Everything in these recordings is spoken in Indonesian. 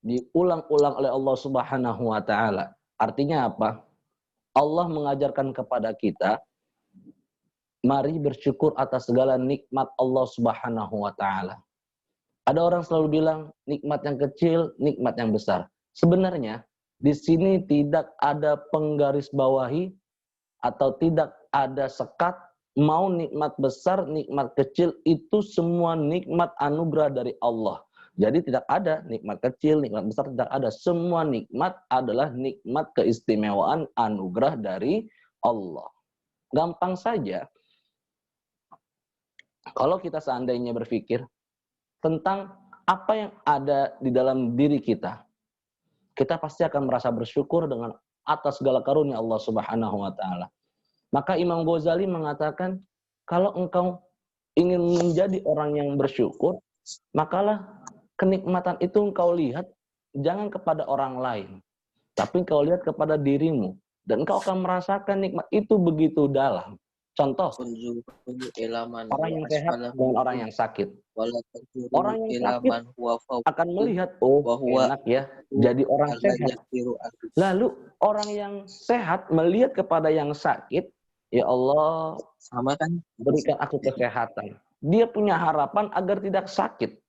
diulang-ulang oleh Allah Subhanahu wa taala. Artinya apa? Allah mengajarkan kepada kita, mari bersyukur atas segala nikmat Allah Subhanahu wa taala. Ada orang selalu bilang nikmat yang kecil, nikmat yang besar. Sebenarnya di sini tidak ada penggarisbawahi atau tidak ada sekat, mau nikmat besar, nikmat kecil, itu semua nikmat anugerah dari Allah. Jadi tidak ada nikmat kecil, nikmat besar, tidak ada. Semua nikmat adalah nikmat keistimewaan anugerah dari Allah. Gampang saja, kalau kita seandainya berpikir tentang apa yang ada di dalam diri kita, kita pasti akan merasa bersyukur dengan atas segala karunia Allah Subhanahu wa taala. Maka Imam Ghazali mengatakan, kalau engkau ingin menjadi orang yang bersyukur, makalah kenikmatan itu engkau lihat jangan kepada orang lain, tapi engkau lihat kepada dirimu, dan engkau akan merasakan nikmat itu begitu dalam. Contoh, orang yang sehat dengan orang yang sakit. Orang yang sakit akan melihat, oh enak ya, jadi orang sehat. Lalu orang yang sehat melihat kepada yang sakit, ya Allah, sama kan, berikan aku kesehatan. Dia punya harapan agar tidak sakit.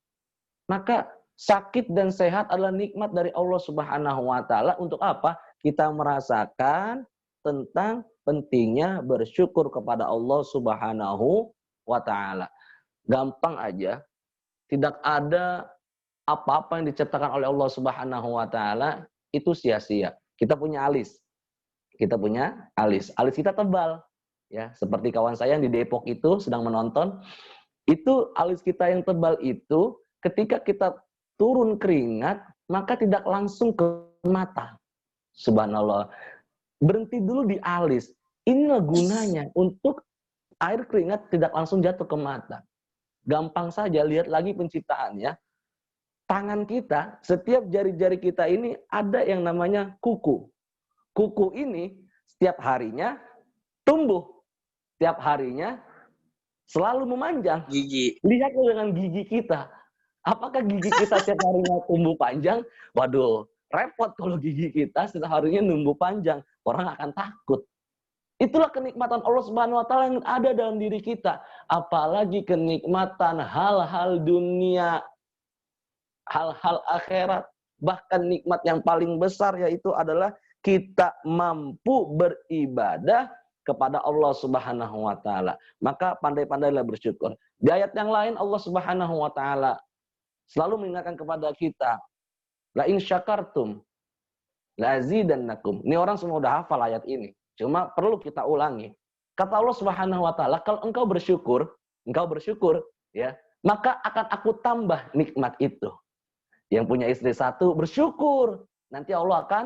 Maka sakit dan sehat adalah nikmat dari Allah Subhanahu wa taala. Untuk apa? Kita merasakan tentang pentingnya bersyukur kepada Allah Subhanahu wa taala. Gampang aja. Tidak ada apa-apa yang diciptakan oleh Allah Subhanahu wa taala itu sia-sia. Kita punya alis. Kita punya alis. Alis kita tebal. Ya, seperti kawan saya yang di Depok itu sedang menonton, itu alis kita yang tebal itu ketika kita turun keringat, maka tidak langsung ke mata. Subhanallah. Berhenti dulu di alis. Inilah gunanya untuk air keringat tidak langsung jatuh ke mata. Gampang saja, lihat lagi penciptaannya. Tangan kita, setiap jari-jari kita ini ada yang namanya kuku. Kuku ini setiap harinya tumbuh. Setiap harinya selalu memanjang. gigi. Lihat dengan gigi kita. Apakah gigi kita setiap harinya tumbuh panjang? Waduh, repot kalau gigi kita setiap harinya tumbuh panjang. Orang akan takut. Itulah kenikmatan Allah Subhanahu wa taala yang ada dalam diri kita. Apalagi kenikmatan hal-hal dunia, hal-hal akhirat, bahkan nikmat yang paling besar yaitu adalah kita mampu beribadah kepada Allah Subhanahu wa taala. Maka pandai-pandailah bersyukur. Di ayat yang lain Allah Subhanahu wa taala selalu mengingatkan kepada kita, la in syakartum la azidannakum. Ini orang semua udah hafal ayat ini. Cuma perlu kita ulangi. Kata Allah Subhanahu wa taala, kalau engkau bersyukur ya, maka akan aku tambah nikmat itu. Yang punya istri satu bersyukur, nanti Allah akan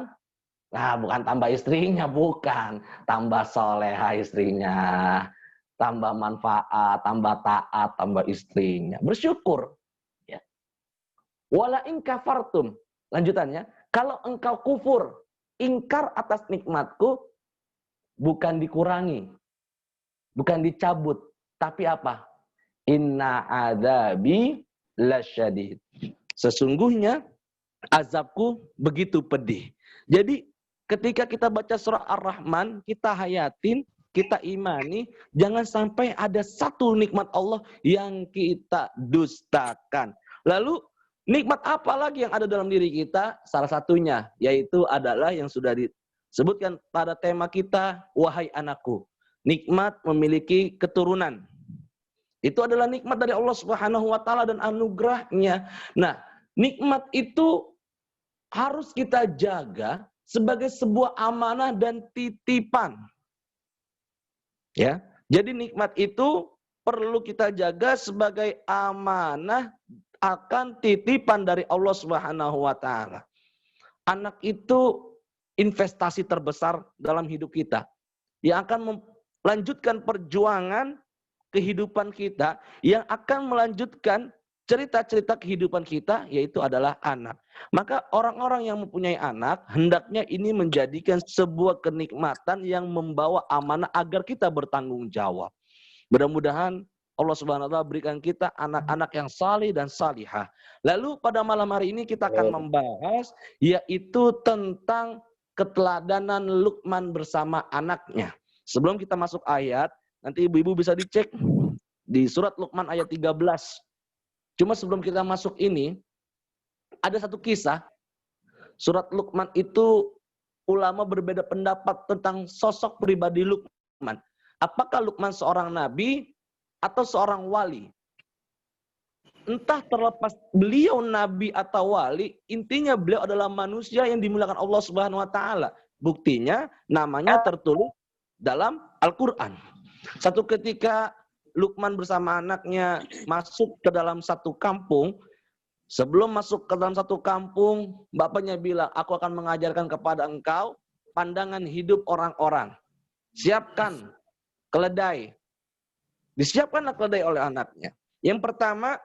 bukan tambah istrinya, bukan. Tambah soleha istrinya. Tambah manfaat, tambah taat, tambah istrinya. Bersyukur. Ya. Wala in kafartum. Lanjutannya, kalau engkau kufur, ingkar atas nikmatku, bukan dikurangi. Bukan dicabut. Tapi apa? Inna adabi lasyadid. Sesungguhnya azabku begitu pedih. Jadi ketika kita baca surah Ar-Rahman, kita hayatin, kita imani, jangan sampai ada satu nikmat Allah yang kita dustakan. Lalu nikmat apa lagi yang ada dalam diri kita? Salah satunya yaitu adalah yang sudah disebutkan pada tema kita, wahai anakku, nikmat memiliki keturunan. Itu adalah nikmat dari Allah Subhanahu wa taala dan anugerahnya. Nah, nikmat itu harus kita jaga sebagai sebuah amanah dan titipan. Ya. Jadi nikmat itu perlu kita jaga sebagai amanah akan titipan dari Allah Subhanahu wa taala. Anak itu investasi terbesar dalam hidup kita yang akan melanjutkan perjuangan kehidupan kita, yang akan melanjutkan cerita-cerita kehidupan kita, yaitu adalah anak. Maka orang-orang yang mempunyai anak, hendaknya ini menjadikan sebuah kenikmatan yang membawa amanah agar kita bertanggung jawab. Mudah-mudahan Allah Subhanahu wa taala berikan kita anak-anak yang salih dan salihah. Lalu pada malam hari ini kita akan membahas yaitu tentang keteladanan Luqman bersama anaknya. Sebelum kita masuk ayat, nanti ibu-ibu bisa dicek di surat Luqman ayat 13. Cuma sebelum kita masuk ini, ada satu kisah. Surat Luqman itu ulama berbeda pendapat tentang sosok pribadi Luqman. Apakah Luqman seorang nabi atau seorang wali? Entah terlepas beliau nabi atau wali, intinya beliau adalah manusia yang dimuliakan Allah Subhanahu wa taala. Buktinya namanya tertulis dalam Al-Qur'an. Satu ketika Luqman bersama anaknya masuk ke dalam satu kampung. Sebelum masuk ke dalam satu kampung, bapaknya bilang, "Aku akan mengajarkan kepada engkau pandangan hidup orang-orang. Siapkan keledai." Disiapkanlah keledai oleh anaknya. Yang pertama,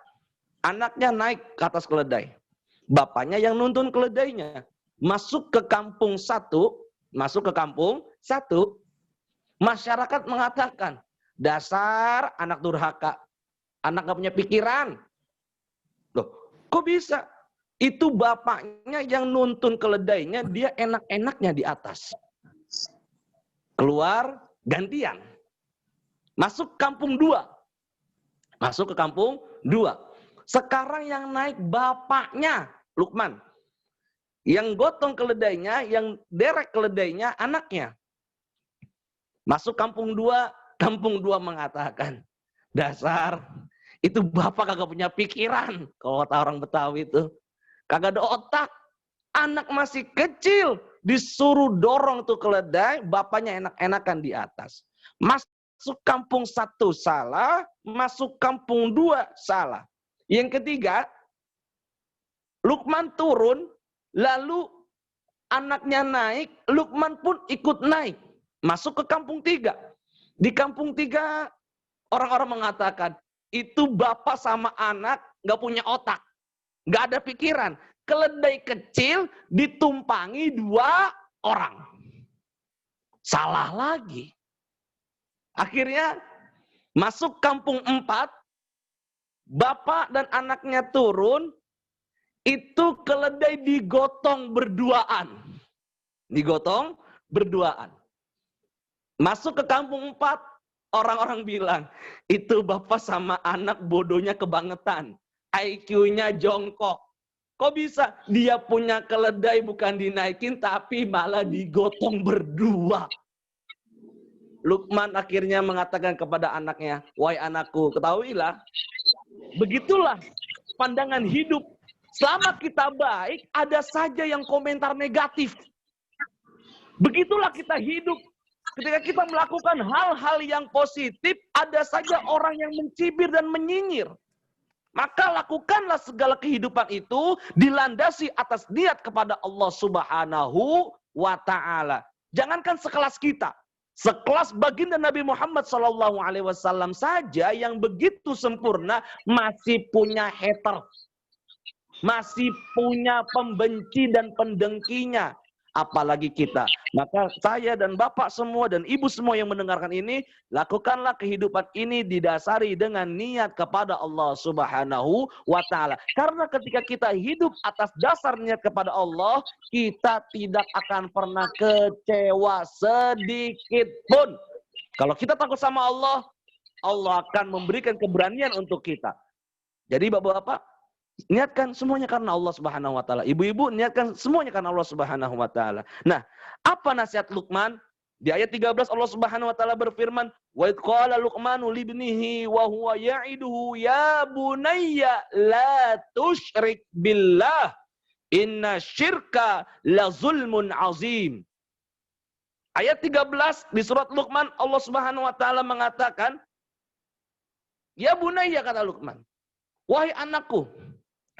anaknya naik ke atas keledai. Bapaknya yang nuntun keledainya. Masuk ke kampung satu, masyarakat mengatakan, "Dasar anak durhaka, anak gak punya pikiran." Loh, kok bisa? Itu bapaknya yang nuntun keledainya, dia enak-enaknya di atas. Keluar, gantian. Masuk kampung 2. Masuk ke kampung 2. Sekarang yang naik bapaknya, Luqman. Yang gotong keledainya, yang derek keledainya, anaknya. Masuk kampung 2 mengatakan, "Dasar, itu bapak kagak punya pikiran." Kalau kata orang Betawi itu. Kagak ada otak. Anak masih kecil, disuruh dorong tuh keledai, bapaknya enak-enakan di atas. Masuk kampung 1 salah, masuk kampung 2 salah. Yang ketiga, Luqman turun, lalu anaknya naik, Luqman pun ikut naik. Masuk ke kampung 3. Di kampung 3, orang-orang mengatakan, itu bapak sama anak gak punya otak. Gak ada pikiran. Keledai kecil ditumpangi 2 orang. Salah lagi. Akhirnya masuk kampung 4, bapak dan anaknya turun, itu keledai digotong berduaan. Digotong berduaan. Masuk ke kampung 4, orang-orang bilang, itu bapak sama anak bodohnya kebangetan. IQ-nya jongkok. Kok bisa? Dia punya keledai bukan dinaikin, tapi malah digotong berdua. Luqman akhirnya mengatakan kepada anaknya, "Wahai anakku, ketahuilah, begitulah pandangan hidup. Selama kita baik, ada saja yang komentar negatif. Begitulah kita hidup. Ketika kita melakukan hal-hal yang positif, ada saja orang yang mencibir dan menyinyir. Maka lakukanlah segala kehidupan itu dilandasi atas niat kepada Allah Subhanahu wa taala." Jangankan sekelas kita, sekelas baginda Nabi Muhammad SAW saja yang begitu sempurna masih punya hater, masih punya pembenci dan pendengkinya. Apalagi kita. Maka saya dan bapak semua dan ibu semua yang mendengarkan ini, lakukanlah kehidupan ini didasari dengan niat kepada Allah Subhanahu wa taala. Karena ketika kita hidup atas dasar niat kepada Allah, kita tidak akan pernah kecewa sedikit pun. Kalau kita takut sama Allah, Allah akan memberikan keberanian untuk kita. Jadi bapak-bapak, niatkan semuanya karena Allah Subhanahu wa taala. Ibu-ibu, niatkan semuanya karena Allah Subhanahu wa taala. Nah, apa nasihat Luqman? Di ayat 13 Allah Subhanahu wa taala berfirman, "Wa idh qala Luqmanu libnihi wa huwa ya'iduhu ya bunayya la tusyrik billah inna syirka la zulmun azim." Ayat 13 di surat Luqman, Allah Subhanahu wa taala mengatakan, "Ya bunayya," kata Luqman, "wahai anakku,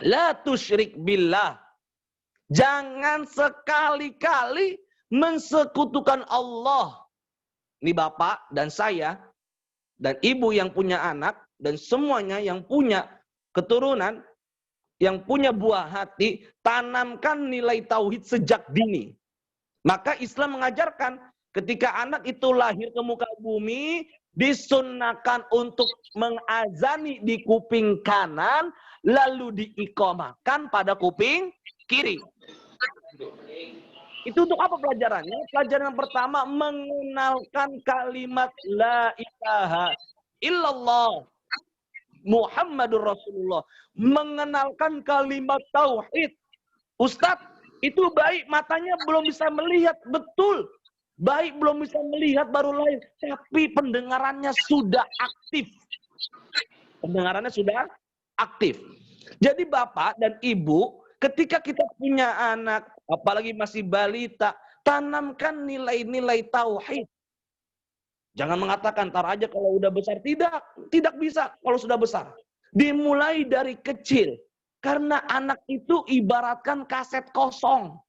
la tusyrik billah." Jangan sekali-kali mensekutukan Allah. Ini bapak dan saya dan ibu yang punya anak dan semuanya yang punya keturunan, yang punya buah hati, tanamkan nilai tauhid sejak dini. Maka Islam mengajarkan ketika anak itu lahir ke muka bumi, Disunnahkan untuk mengazani di kuping kanan, lalu diiqamahkan pada kuping kiri. Itu untuk apa pelajarannya? Pelajaran yang pertama, mengenalkan kalimat la ilaha illallah Muhammadur Rasulullah. Mengenalkan kalimat tauhid. Ustadz, itu baik matanya belum bisa melihat, betul. Baik belum bisa melihat baru lahir, tapi pendengarannya sudah aktif. Pendengarannya sudah aktif. Jadi Bapak dan Ibu, ketika kita punya anak, apalagi masih balita, tanamkan nilai-nilai tauhid. Jangan mengatakan, ntar aja kalau udah besar. Tidak bisa kalau sudah besar. Dimulai dari kecil. Karena anak itu ibaratkan kaset kosong.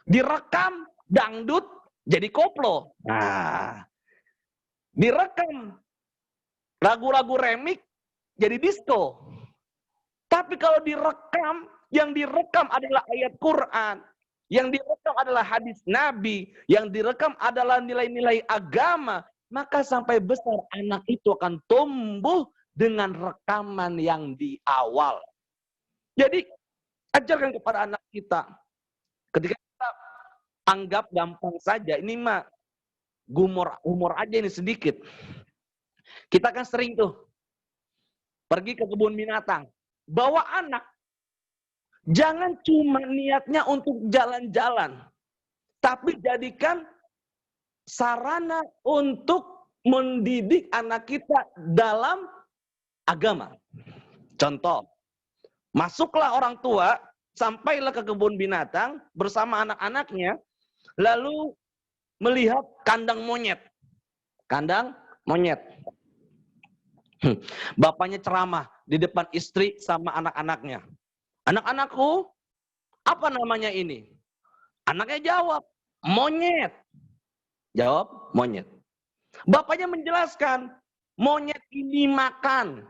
Direkam dangdut jadi koplo. Nah, direkam lagu-lagu remix jadi disco. Tapi kalau direkam, yang direkam adalah ayat Quran, yang direkam adalah hadis Nabi, yang direkam adalah nilai-nilai agama, maka sampai besar anak itu akan tumbuh dengan rekaman yang di awal. Jadi, ajarkan kepada anak kita. Ketika kita anggap gampang saja, ini mah humor aja ini sedikit. Kita kan sering tuh pergi ke kebun binatang, bawa anak. Jangan cuma niatnya untuk jalan-jalan, tapi jadikan sarana untuk mendidik anak kita dalam agama. Contoh, masuklah orang tua, sampailah ke kebun binatang bersama anak-anaknya, lalu melihat kandang monyet. Kandang monyet. Bapaknya ceramah di depan istri sama anak-anaknya. Anak-anakku, apa namanya ini? Anaknya jawab, monyet. Jawab, monyet. Bapaknya menjelaskan, monyet ini makan.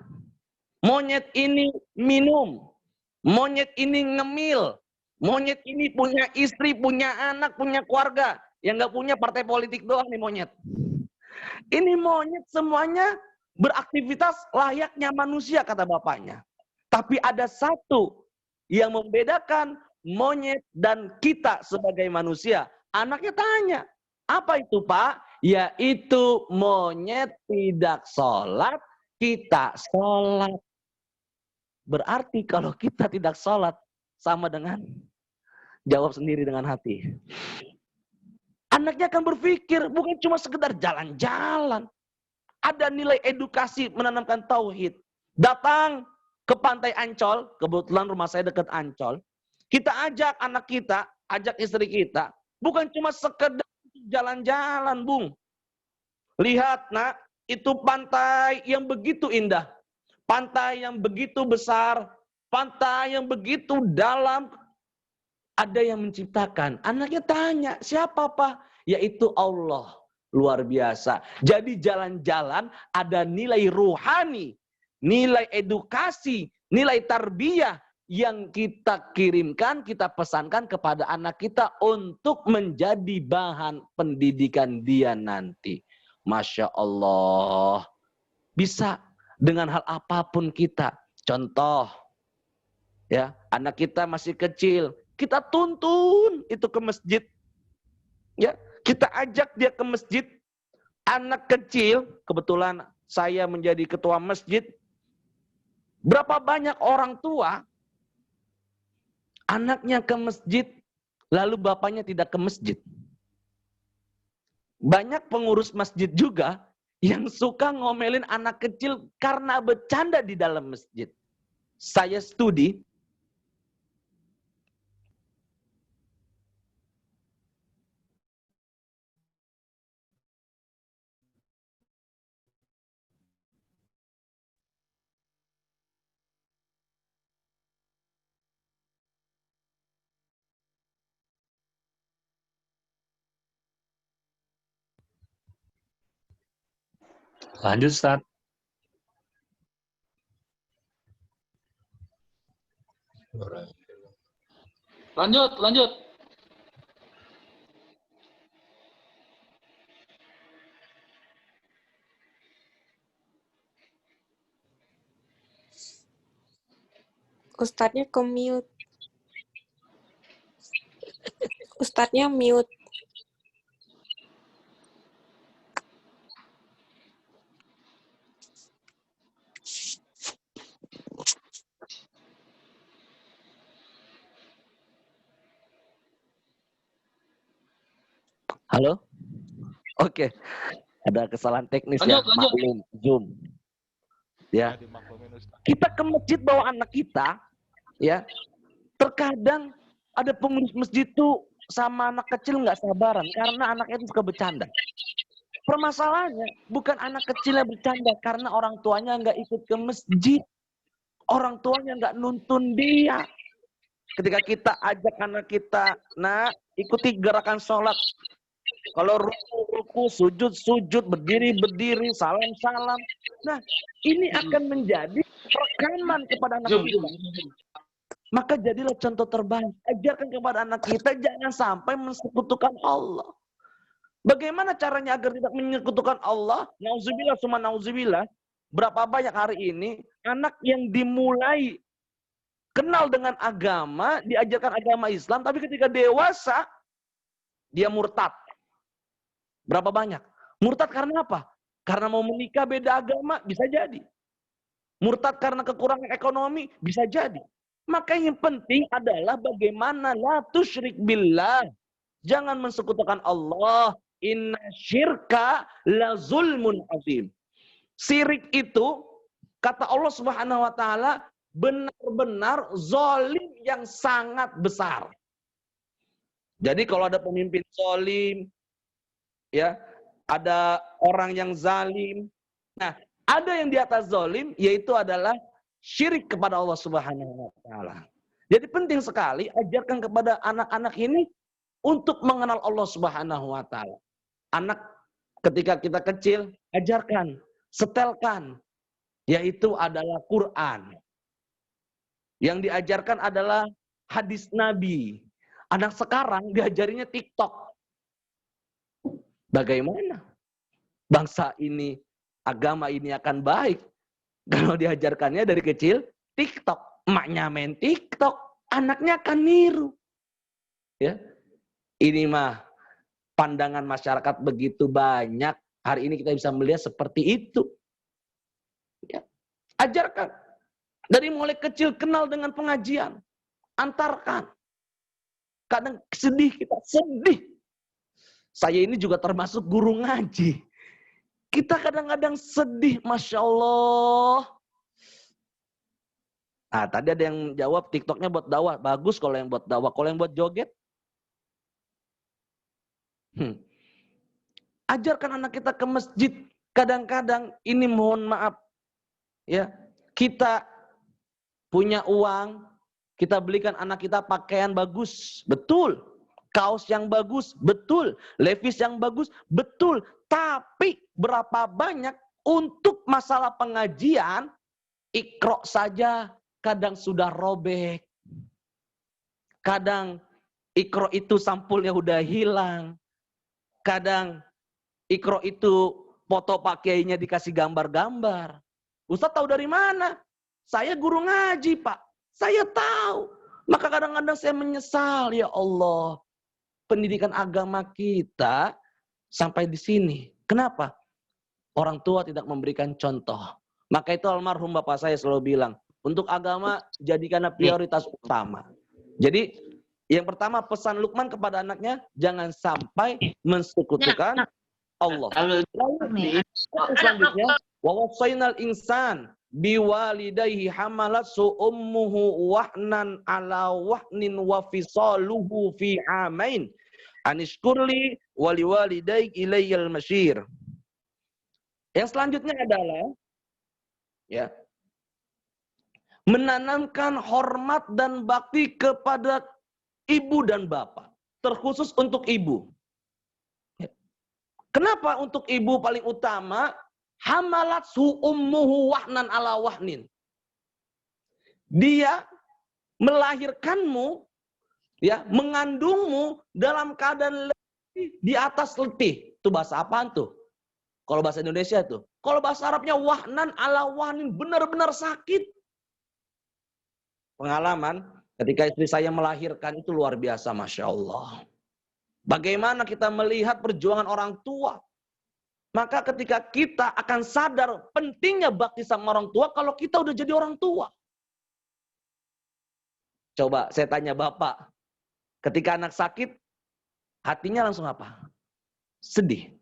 Monyet ini minum. Monyet ini ngemil. Monyet ini punya istri, punya anak, punya keluarga. Yang nggak punya partai politik doang nih monyet. Ini monyet semuanya beraktivitas layaknya manusia, kata bapaknya. Tapi ada satu yang membedakan monyet dan kita sebagai manusia. Anaknya tanya, apa itu Pak? Yaitu monyet tidak sholat, kita sholat. Berarti kalau kita tidak sholat, sama dengan jawab sendiri dengan hati. Anaknya akan berpikir, bukan cuma sekedar jalan-jalan. Ada nilai edukasi menanamkan tauhid. Datang ke pantai Ancol, kebetulan rumah saya dekat Ancol. Kita ajak anak kita, ajak istri kita, bukan cuma sekedar jalan-jalan, Bung. Lihat, Nak, itu pantai yang begitu indah. Pantai yang begitu besar, pantai yang begitu dalam. Ada yang menciptakan. Anaknya tanya, siapa Pak? Yaitu Allah. Luar biasa. Jadi jalan-jalan ada nilai ruhani, nilai edukasi, nilai tarbiyah yang kita kirimkan, kita pesankan kepada anak kita untuk menjadi bahan pendidikan dia nanti. Masya Allah. Bisa dengan hal apapun kita. Contoh, ya, anak kita masih kecil, kita tuntun itu ke masjid. Ya, kita ajak dia ke masjid. Anak kecil, kebetulan saya menjadi ketua masjid. Berapa banyak orang tua anaknya ke masjid, lalu bapaknya tidak ke masjid. Banyak pengurus masjid juga yang suka ngomelin anak kecil karena bercanda di dalam masjid. Saya studi, Lanjut, Ustaz. Lanjut. Ustadznya ke mute. Ustadznya mute. Halo? Oke. Ada kesalahan teknis Lanjut, ya, lanjut. maklum Zoom. Ya. Kita ke masjid bawa anak kita, ya. Terkadang ada pengurus masjid tuh sama anak kecil nggak sabaran karena anaknya itu suka bercanda. Permasalahannya bukan anak kecilnya bercanda karena orang tuanya nggak ikut ke masjid. Orang tuanya nggak nuntun dia. Ketika kita ajak anak kita, nah ikuti gerakan sholat. Kalau ruku, sujud, berdiri, salam. Nah, ini akan menjadi rekaman kepada anak Zoom, kita. Maka jadilah contoh terbaik. Ajarkan kepada anak kita jangan sampai mensekutukan Allah. Bagaimana caranya agar tidak menyekutukan Allah? Nauzubillah summa nauzubillah. Berapa banyak hari ini anak yang dimulai kenal dengan agama, diajarkan agama Islam, tapi ketika dewasa dia murtad. Berapa banyak? Murtad karena apa? Karena mau menikah beda agama, bisa jadi. Murtad karena kekurangan ekonomi, bisa jadi. Maka yang penting adalah bagaimana la tusyrik billah. Jangan mensekutukan Allah. Inna syirka la zulmun azim. Syirik itu, kata Allah Subhanahu wa taala, benar-benar zalim yang sangat besar. Jadi kalau ada pemimpin zalim, ya, ada orang yang zalim. Nah, ada yang di atas zalim, yaitu adalah syirik kepada Allah Subhanahu wa taala. Jadi penting sekali ajarkan kepada anak-anak ini untuk mengenal Allah Subhanahu wa taala. Anak ketika kita kecil, ajarkan, setelkan, yaitu adalah Quran. Yang diajarkan adalah hadis Nabi. Anak sekarang diajarinya TikTok. Bagaimana bangsa ini, agama ini akan baik kalau diajarkannya dari kecil TikTok? Emaknya main TikTok, anaknya akan niru. Ya, ini mah pandangan masyarakat begitu banyak. Hari ini kita bisa melihat seperti itu. Ya. Ajarkan dari mulai kecil, kenal dengan pengajian, antarkan. Kadang sedih, kita sedih. Saya ini juga termasuk guru ngaji. Kita kadang-kadang sedih, Masya Allah. Nah, tadi ada yang jawab TikToknya buat dakwah. Bagus kalau yang buat dakwah. Kalau yang buat joget, ajarkan anak kita ke masjid. Kadang-kadang ini mohon maaf, ya, kita punya uang, kita belikan anak kita pakaian bagus, betul. Kaos yang bagus, betul. Levi's yang bagus, betul. Tapi berapa banyak untuk masalah pengajian, Iqra saja kadang sudah robek. Kadang Iqra itu sampulnya udah hilang. Kadang Iqra itu foto pakainya dikasih gambar-gambar. Ustaz tahu dari mana? Saya guru ngaji, Pak. Saya tahu. Maka kadang-kadang saya menyesal, ya Allah. Pendidikan agama kita sampai di sini. Kenapa? Orang tua tidak memberikan contoh. Maka itu almarhum bapak saya selalu bilang, untuk agama jadikanlah prioritas utama. Jadi yang pertama pesan Luqman kepada anaknya, jangan sampai mensekutukan Allah. Lalu selanjutnya, wa wasainal insan biwalidayhi hamalatsu ummuhu wahnan ala wahnin wa fisaluhu fi amain anishkurli waliwalidayk ilayyal masyir. Yang selanjutnya adalah, ya, menanamkan hormat dan bakti kepada ibu dan bapak, terkhusus untuk ibu. Kenapa untuk ibu paling utama? Hamalatsu ummuhu wahnan ala wahnin. Dia melahirkanmu, ya, mengandungmu dalam keadaan letih, di atas letih. Itu bahasa apaan tuh? Kalau bahasa Indonesia tuh. Kalau bahasa Arabnya wahnan ala wahnin, benar-benar sakit. pengalaman ketika istri saya melahirkan itu luar biasa, Masya Allah. Bagaimana kita melihat perjuangan orang tua. Maka ketika kita akan sadar pentingnya bakti sama orang tua kalau kita udah jadi orang tua. Coba saya tanya Bapak, ketika anak sakit, hatinya langsung apa? Sedih.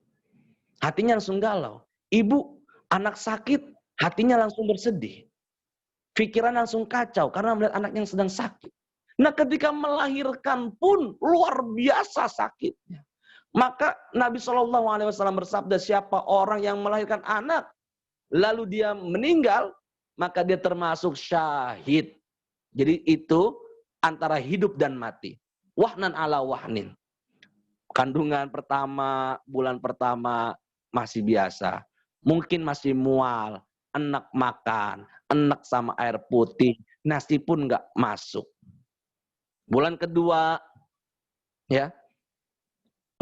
Hatinya langsung galau. Ibu, anak sakit, hatinya langsung bersedih. Pikiran langsung kacau karena melihat anak yang sedang sakit. Nah, ketika melahirkan pun luar biasa sakitnya. Maka Nabi SAW bersabda, siapa orang yang melahirkan anak, lalu dia meninggal, maka dia termasuk syahid. Jadi itu antara hidup dan mati. Wahnan ala wahnin. Kandungan pertama, bulan pertama masih biasa. Mungkin masih mual, enak makan, enak sama air putih, nasi pun nggak masuk. Bulan kedua, ya,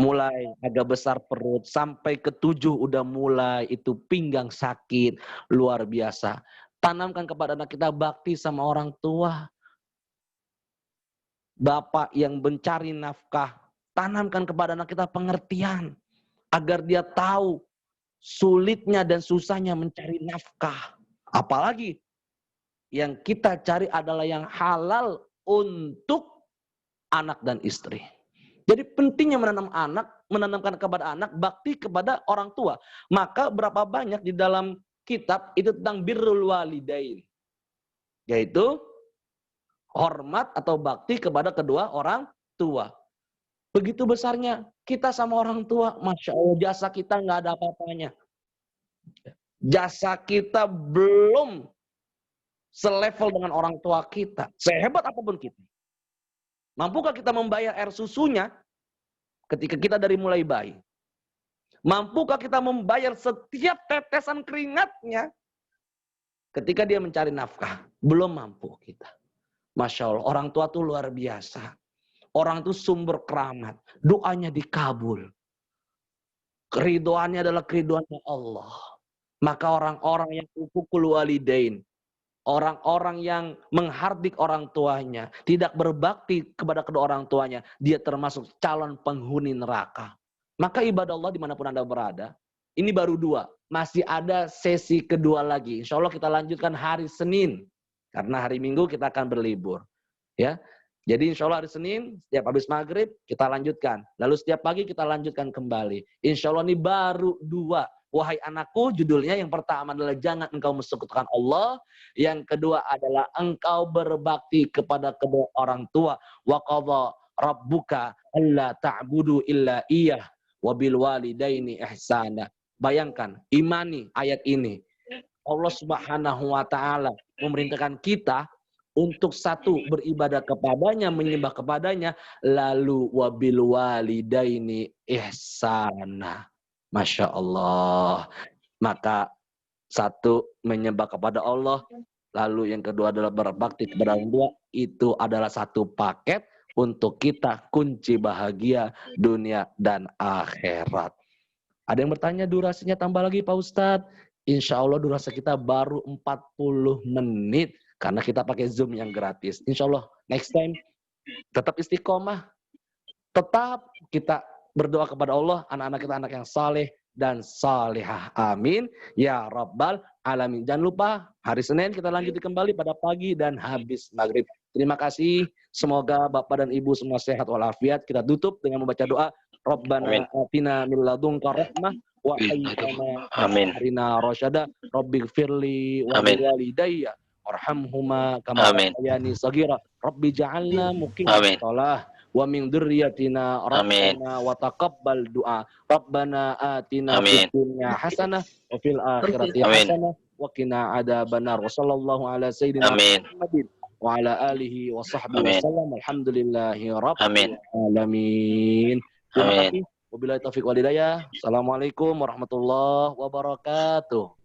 mulai agak besar perut, sampai ke-7 udah mulai itu pinggang sakit, luar biasa. Tanamkan kepada anak kita bakti sama orang tua. Bapak yang mencari nafkah, tanamkan kepada anak kita pengertian. Agar dia tahu sulitnya dan susahnya mencari nafkah. Apalagi yang kita cari adalah yang halal untuk anak dan istri. Jadi pentingnya menanamkan kepada anak, bakti kepada orang tua. Maka berapa banyak di dalam kitab itu tentang birrul walidain. Yaitu hormat atau bakti kepada kedua orang tua. Begitu besarnya kita sama orang tua, Masya Allah, jasa kita nggak ada apa-apanya. Jasa kita belum selevel dengan orang tua kita. Sehebat apapun kita. Mampukah kita membayar air susunya ketika kita dari mulai bayi? Mampukah kita membayar setiap tetesan keringatnya ketika dia mencari nafkah? Belum mampu kita. Masya Allah, orang tua tuh luar biasa. Orang itu sumber keramat. Doanya dikabul. Keridoannya adalah keridoannya Allah. Maka orang-orang yang uququl walidain, orang-orang yang menghardik orang tuanya, tidak berbakti kepada kedua orang tuanya, dia termasuk calon penghuni neraka. Maka ibadah Allah dimanapun Anda berada, ini baru 2. Masih ada sesi kedua lagi. Insya Allah kita lanjutkan hari Senin. Karena hari Minggu kita akan berlibur. Ya, jadi insya Allah hari Senin, setiap habis maghrib kita lanjutkan. Lalu setiap pagi kita lanjutkan kembali. Insya Allah ini baru 2. Wahai anakku, judulnya yang pertama adalah jangan engkau mensekutukan Allah. Yang kedua adalah engkau berbakti kepada kedua orang tua. Wa qadha rabbuka alla ta'budu illa iyyah wa bil walidaini ihsana. Bayangkan, imani ayat ini. Allah Subhanahu wa taala memerintahkan kita untuk satu beribadah kepadanya, menyembah kepadanya, lalu wabil walidaini ihsana. Masya Allah. Maka satu menyembah kepada Allah, lalu yang kedua adalah berbakti kepada orang tua. Itu adalah satu paket untuk kita kunci bahagia dunia dan akhirat. Ada yang bertanya durasinya tambah lagi Pak Ustadz? Insya Allah durasi kita baru 40 menit. Karena kita pakai Zoom yang gratis. Insya Allah next time tetap istiqomah. Tetap kita berdoa kepada Allah. Anak-anak kita anak yang saleh dan salihah. Amin. Ya Rabbal Alamin. Jangan lupa hari Senin kita lanjut kembali pada pagi dan habis maghrib. Terima kasih. Semoga Bapak dan Ibu semua sehat walafiat. Kita tutup dengan membaca doa. Rabbana atina min ladunka rahmah. Wa hayyana harina rasyada rabbighfirli wa liwalidayya warhamhuma kama rabbayani shaghira rabbi ja'alna muqimash shalah wa min dzurriyyatina rabbana wa taqabbal du'a rabbana atina fid dunya hasanah wa fil akhirati hasanah wa qina adzabannar wa sallallahu ala sayyidina Muhammadin wa ala alihi wa sahbihi wasallam alhamdulillahi rabbil alamin. Terima kasih. Wabillahi taufiq wal hidayah. Assalamualaikum warahmatullahi wabarakatuh.